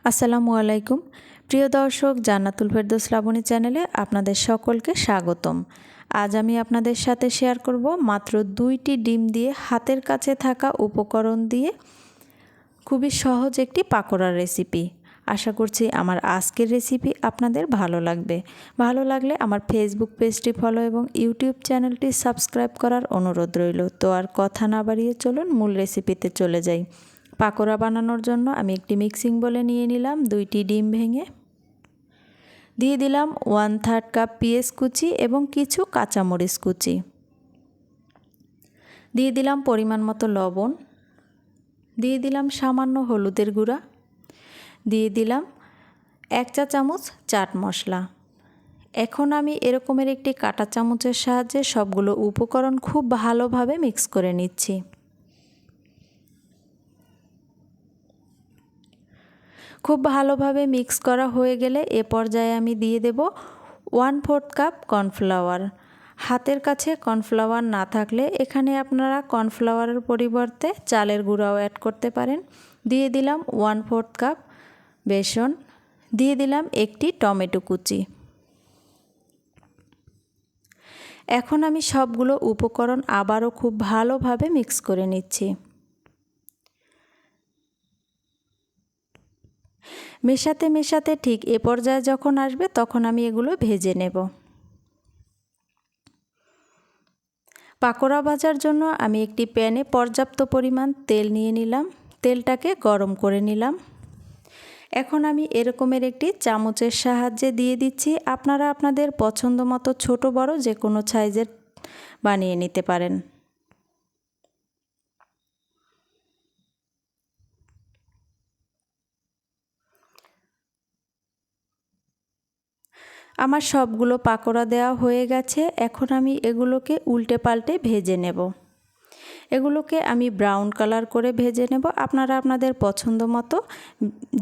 আসসালামু আলাইকুম প্রিয় দর্শক, জান্নাতুল ফেরদৌস লাবণী চ্যানেলে আপনাদের সকলকে স্বাগতম। আজ আমি আপনাদের সাথে শেয়ার করব মাত্র 2টি ডিম দিয়ে হাতের কাছে থাকা উপকরণ দিয়ে খুবই সহজ একটি পাকোড়ার রেসিপি। আশা করছি আমার আজকের রেসিপি আপনাদের ভালো লাগবে। ভালো লাগলে আমার ফেসবুক পেজটি ফলো এবং ইউটিউব চ্যানেলটি সাবস্ক্রাইব করার অনুরোধ রইল। তো আর কথা না বাড়িয়ে চলুন মূল রেসিপিতে চলে যাই। পাকোড়া বানানোর জন্য আমি একটি মিক্সিং বলে নিয়ে নিলাম 2টি ডিম ভেঙে, দিয়ে দিলাম 1/3 কাপ পেঁয়াজ কুচি এবং কিছু কাঁচামরিচ কুচি, দিয়ে দিলাম পরিমাণ মতো লবণ, দিয়ে দিলাম সামান্য হলুদের গুঁড়া, দিয়ে দিলাম 1 চা চামচ চাট মশলা। এখন আমি এরকমের একটি কাঁটা চামচের সাহায্যে সবগুলো উপকরণ খুব ভালোভাবে মিক্স করে নিচ্ছি। খুব ভালোভাবে মিক্স করা হয়ে গেলে এ পর্যায়ে আমি দিয়ে দেব 1/4 কাপ কর্নফ্লাওয়ার। হাতের কাছে কর্নফ্লাওয়ার না থাকলে এখানে আপনারা কর্নফ্লাওয়ারের পরিবর্তে চালের গুঁড়াও অ্যাড করতে পারেন। দিয়ে দিলাম 1/4 কাপ বেসন, দিয়ে দিলাম একটি টমেটো কুচি। এখন আমি সবগুলো উপকরণ আবারও খুব ভালোভাবে মিক্স করে নিচ্ছি। মেশাতে মেশাতে ঠিক এ পর্যায়ে যখন আসবে তখন আমি এগুলো ভেজে নেব। পাকোড়া ভাজার জন্য আমি একটি প্যানে পর্যাপ্ত পরিমাণ তেল নিয়ে নিলাম। তেলটাকে গরম করে নিলাম। এখন আমি এরকমের একটি চামচের সাহায্যে দিয়ে দিচ্ছি। আপনারা আপনাদের পছন্দ মতো ছোট বড় যে কোনো সাইজের বানিয়ে নিতে পারেন। আমার সবগুলো পাকোড়া দেওয়া হয়ে গেছে। এখন আমি এগুলোকে উল্টে পাল্টে ভেজে নেব। এগুলোকে আমি ব্রাউন কালার করে ভেজে নেব। আপনারা আপনাদের পছন্দ মতো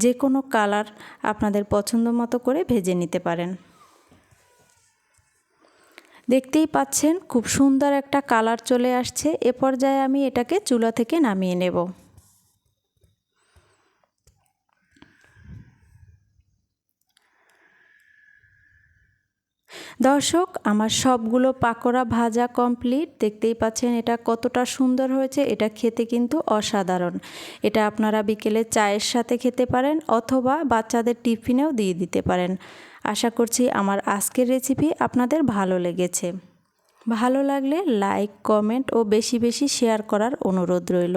যে কোনো কালার আপনাদের পছন্দ মতো করে ভেজে নিতে পারেন। দেখতেই পাচ্ছেন খুব সুন্দর একটা কালার চলে আসছে। এ পর্যায়ে আমি এটাকে চুলা থেকে নামিয়ে নেব। দর্শক, আমার সবগুলো পাকোড়া ভাজা কমপ্লিট। দেখতেই পাচ্ছেন এটা কতটা সুন্দর হয়েছে। এটা খেতে কিন্তু অসাধারণ। এটা আপনারা বিকেলে চায়ের সাথে খেতে পারেন অথবা বাচ্চাদের টিফিনেও দিয়ে দিতে পারেন। আশা করছি আমার আজকের রেসিপি আপনাদের ভালো লেগেছে। ভালো লাগলে লাইক, কমেন্ট ও বেশি বেশি শেয়ার করার অনুরোধ রইল।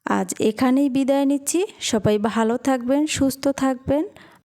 আজ এখানেই বিদায় নিচ্ছি। সবাই ভালো থাকবেন, সুস্থ থাকবেন।